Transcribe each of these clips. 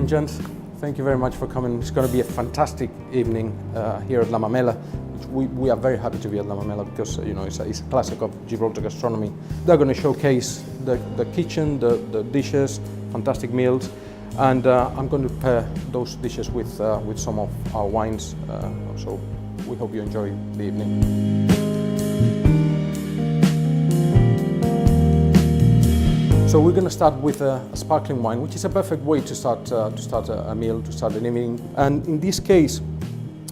evening, gents. Thank you very much for coming. It's going to be a fantastic evening here at La Mamela. We are very happy to be at La Mamela because it's a classic of Gibraltar gastronomy. They're going to showcase the kitchen, the dishes, fantastic meals, and I'm going to pair those dishes with some of our wines. So we hope you enjoy the evening. So we're going to start with a sparkling wine, which is a perfect way to start a meal, to start an evening. And in this case,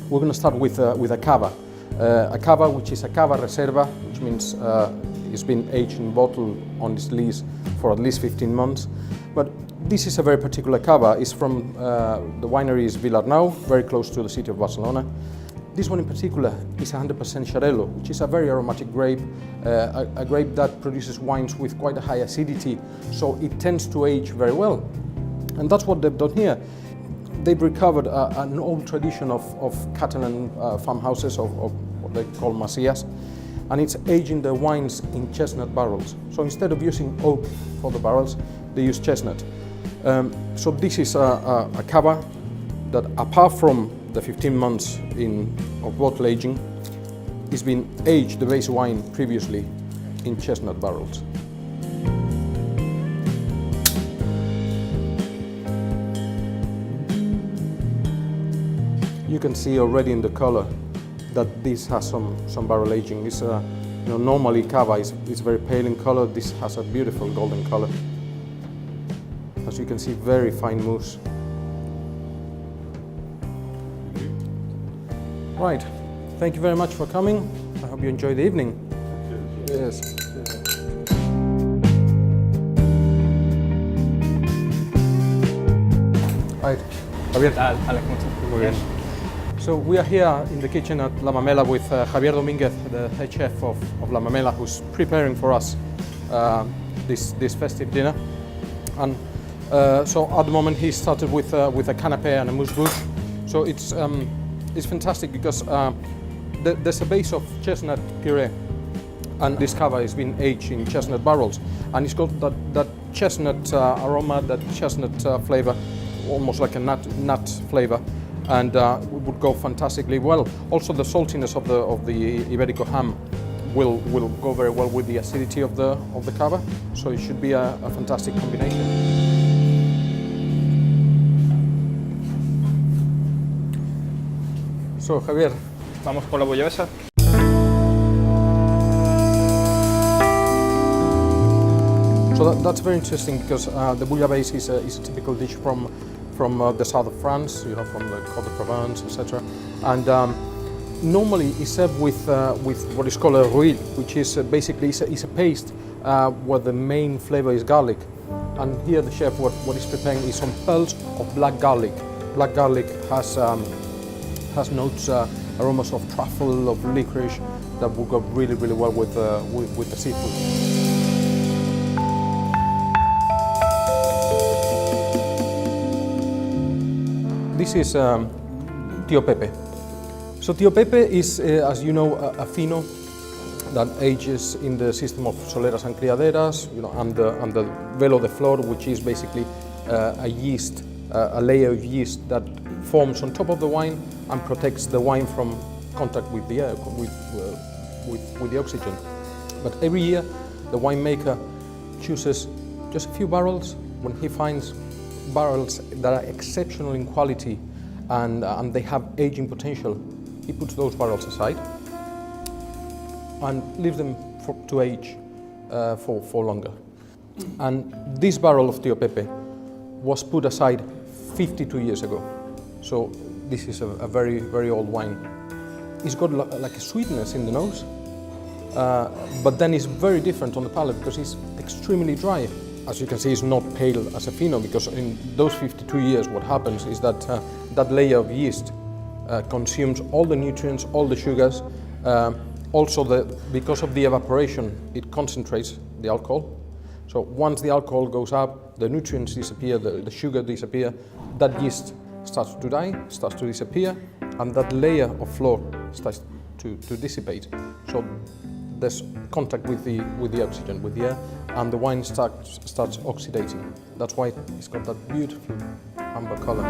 we're going to start with a cava. A cava, which is a cava reserva, which means it's been aged in bottle on this lease for at least 15 months. But this is a very particular cava. It's from the winery is Vilarnau, very close to the city of Barcelona. This one in particular is 100% Xarel·lo, which is a very aromatic grape, a grape that produces wines with quite a high acidity, so it tends to age very well. And that's what they've done here. They've recovered an old tradition of Catalan farmhouses, of what they call masias, and it's aging the wines in chestnut barrels. So instead of using oak for the barrels, they use chestnut. So this is a cava that, apart from the 15 months of bottle aging, it's been aged, the base wine, previously in chestnut barrels. You can see already in the color that this has some barrel aging. It's normally cava is very pale in color. This has a beautiful golden color. As you can see, very fine mousse. Right, thank you very much for coming. I hope you enjoy the evening. Yes. Right, Javier. So we are here in the kitchen at La Mamela with Javier Domínguez, the head chef of La Mamela, who's preparing for us this festive dinner. And so at the moment he started with a canapé and a mousse bouche. So it's fantastic because there's a base of chestnut puree, and this cava has been aged in chestnut barrels, and it's got that chestnut aroma, that chestnut flavor, almost like a nut flavor, and it would go fantastically well. Also, the saltiness of the Iberico ham will go very well with the acidity of the cava, so it should be a fantastic combination. So, Javier. Vamos con la bouillabaisse. So that's very interesting because the bouillabaisse is a typical dish from the south of France, from the Côte de Provence, etc. And normally it's served with what is called a rouille, which is basically is a paste where the main flavor is garlic. And here the chef, what he's preparing is some pearls of black garlic. Black garlic has notes, aromas of truffle, of licorice, that will go really, really well with the seafood. This is Tío Pepe. So Tío Pepe is, as you know, a fino that ages in the system of soleras and criaderas, and the velo de flor, which is basically a yeast, a layer of yeast that forms on top of the wine and protects the wine from contact with the air, with the oxygen. But every year, the winemaker chooses just a few barrels. When he finds barrels that are exceptional in quality and they have aging potential, he puts those barrels aside and leaves them to age for longer. And this barrel of Tío Pepe was put aside 52 years ago. So this is a very, very old wine. It's got like a sweetness in the nose, but then it's very different on the palate because it's extremely dry. As you can see, it's not pale as a fino because in those 52 years what happens is that that layer of yeast consumes all the nutrients, all the sugars. Also, because of the evaporation, it concentrates the alcohol. So once the alcohol goes up, the nutrients disappear, the sugar disappear, that yeast starts to die, starts to disappear, and that layer of flour starts to dissipate. So there's contact with the oxygen, with the air, and the wine starts oxidating. That's why it's got that beautiful amber color.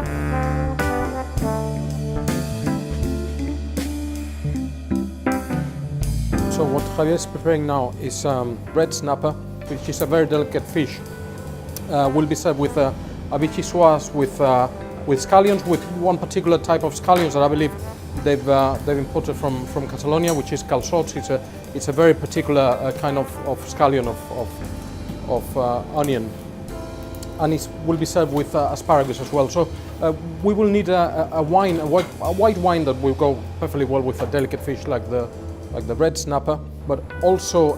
So what Javier is preparing now is red snapper, which is a very delicate fish. Will be served with a vichyssoise with scallions, with one particular type of scallions that I believe they've imported from Catalonia, which is calçots. It's a very particular kind of scallion of onion, and it will be served with asparagus as well. So we will need a white wine that will go perfectly well with a delicate fish like the red snapper, but also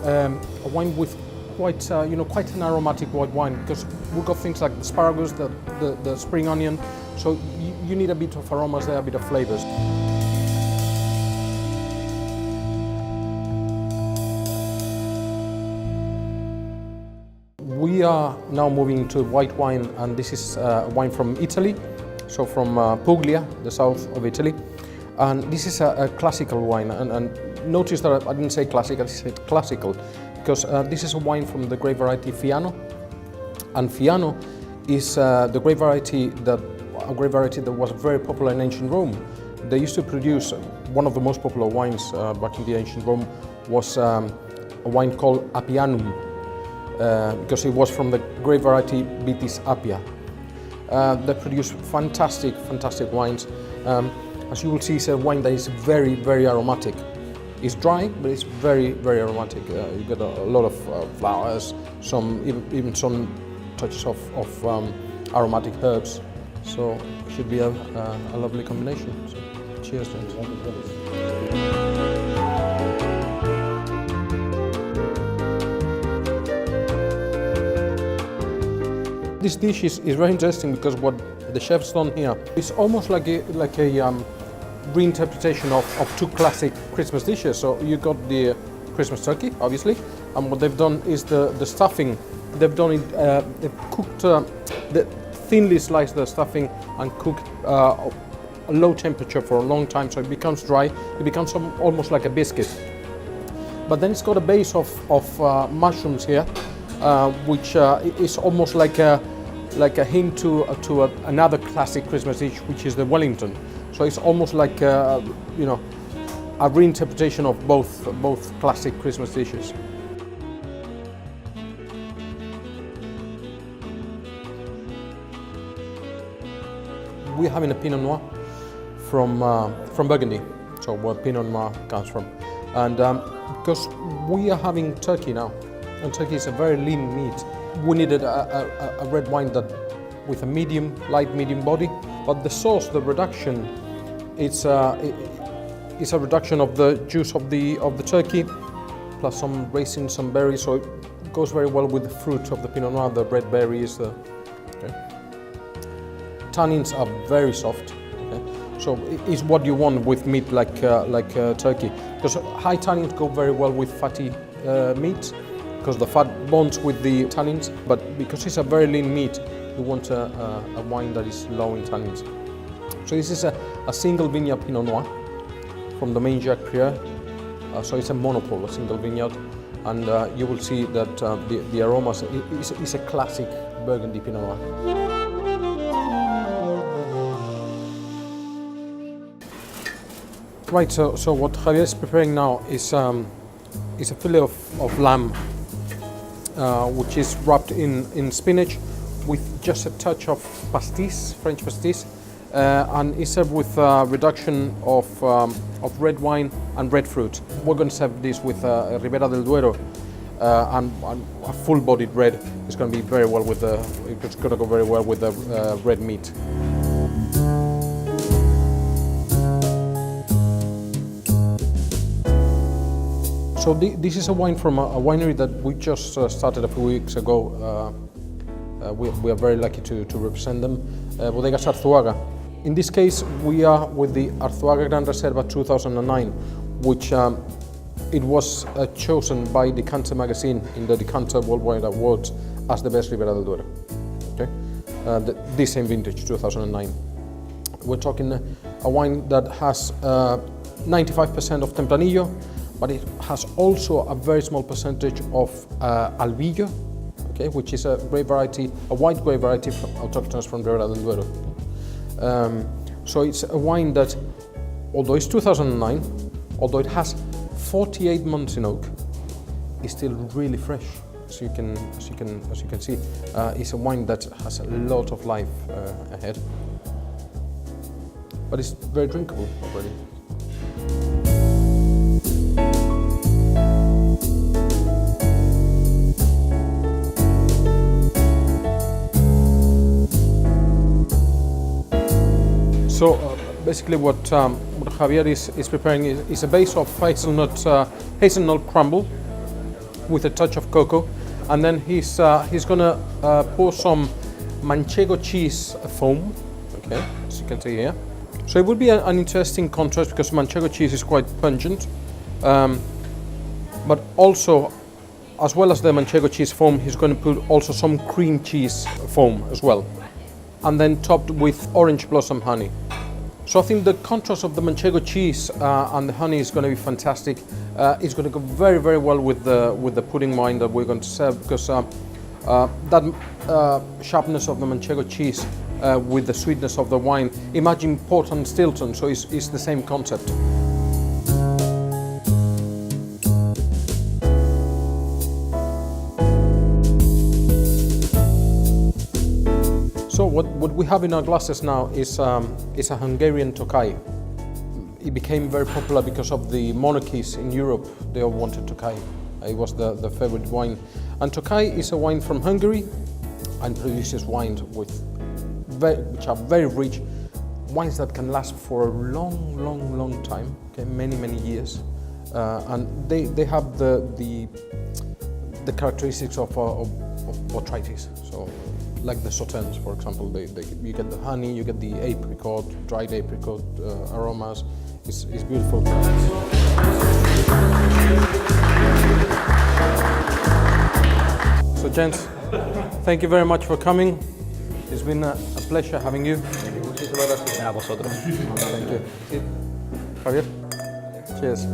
a wine with quite an aromatic white wine, because we've got things like the asparagus, the spring onion. So you need a bit of aromas there, a bit of flavors. We are now moving to white wine, and this is wine from Italy, so from Puglia, the south of Italy. And this is a classical wine, and notice that I didn't say classic, I said classical, because this is a wine from the grape variety Fiano, and Fiano is the grape variety that was very popular in ancient Rome. They used to produce one of the most popular wines back in the ancient Rome was a wine called Appianum, because it was from the grape variety Vitis Appia. They produce fantastic wines. As you will see, it's a wine that is very, very aromatic. It's dry, but it's very, very aromatic. You get a lot of flowers, even some touches of aromatic herbs. So it should be a lovely combination. So, cheers, James. This dish is very interesting because what the chef's done here is almost like a reinterpretation of two classic Christmas dishes. So you got the Christmas turkey, obviously, and what they've done is the stuffing. They've done it. They've cooked thinly sliced the stuffing and cooked a low temperature for a long time, so it becomes dry. It becomes almost like a biscuit. But then it's got a base of mushrooms here, which is almost like a hint to another classic Christmas dish, which is the Wellington. So it's almost like a reinterpretation of both classic Christmas dishes. We're having a Pinot Noir from Burgundy, so where Pinot Noir comes from, and because we are having turkey now, and turkey is a very lean meat, we needed a red wine that with a light medium body. But the sauce, the reduction, it's a reduction of the juice of the turkey, plus some raisins, some berries. So it goes very well with the fruit of the Pinot Noir, the red berries. Tannins are very soft. Okay? So it's what you want with meat like turkey, because high tannins go very well with fatty meat, because the fat bonds with the tannins, but because it's a very lean meat, you want a wine that is low in tannins. So this is a single vineyard Pinot Noir from the main Jacques Prieur. So it's a monopole, a single vineyard, and you will see that the aromas is a classic Burgundy Pinot Noir. Right, so what Javier is preparing now is a fillet of lamb, which is wrapped in spinach with just a touch of pastis, French pastis, and is served with a reduction of red wine and red fruit. We're going to serve this with Ribera del Duero, and a full-bodied red. It's going to be very well with it's going to go very well with the red meat. So this is a wine from a winery that we just started a few weeks ago. We are very lucky to represent them, Bodegas Arzuaga. In this case, we are with the Arzuaga Gran Reserva 2009, which it was chosen by Decanter magazine in the Decanter Worldwide Awards as the best Ribera del Duero. Okay? This same vintage, 2009. We're talking a wine that has 95% of Tempranillo, but it has also a very small percentage of albillo, okay, which is a grape variety, a white grape variety autochthonous from Ribera del Duero. So it's a wine that, although it's 2009, although it has 48 months in oak, is still really fresh. As you can see, it's a wine that has a lot of life ahead, but it's very drinkable already. So basically what Javier is preparing is a base of hazelnut crumble with a touch of cocoa, and then he's gonna pour some manchego cheese foam, okay, as you can see here. So it would be an interesting contrast because manchego cheese is quite pungent, but also, as well as the manchego cheese foam, he's going to put also some cream cheese foam as well, and then topped with orange blossom honey. So I think the contrast of the manchego cheese and the honey is going to be fantastic. It's going to go very, very well with the pudding wine that we're going to serve, because that sharpness of the manchego cheese with the sweetness of the wine. Imagine Port and Stilton, so it's the same concept. So what we have in our glasses now is a Hungarian Tokaj. It became very popular because of the monarchies in Europe. They all wanted Tokaj. It was the favorite wine. And Tokaj is a wine from Hungary and produces wines which are very rich, wines that can last for a long time, okay, many years. And they have the characteristics of botrytis. So, like the Sauternes, for example, you get the honey, you get the apricot, dried apricot aromas. It's beautiful. So, gents, thank you very much for coming. It's been a pleasure having you. A vosotros. Thank you. Javier, cheers.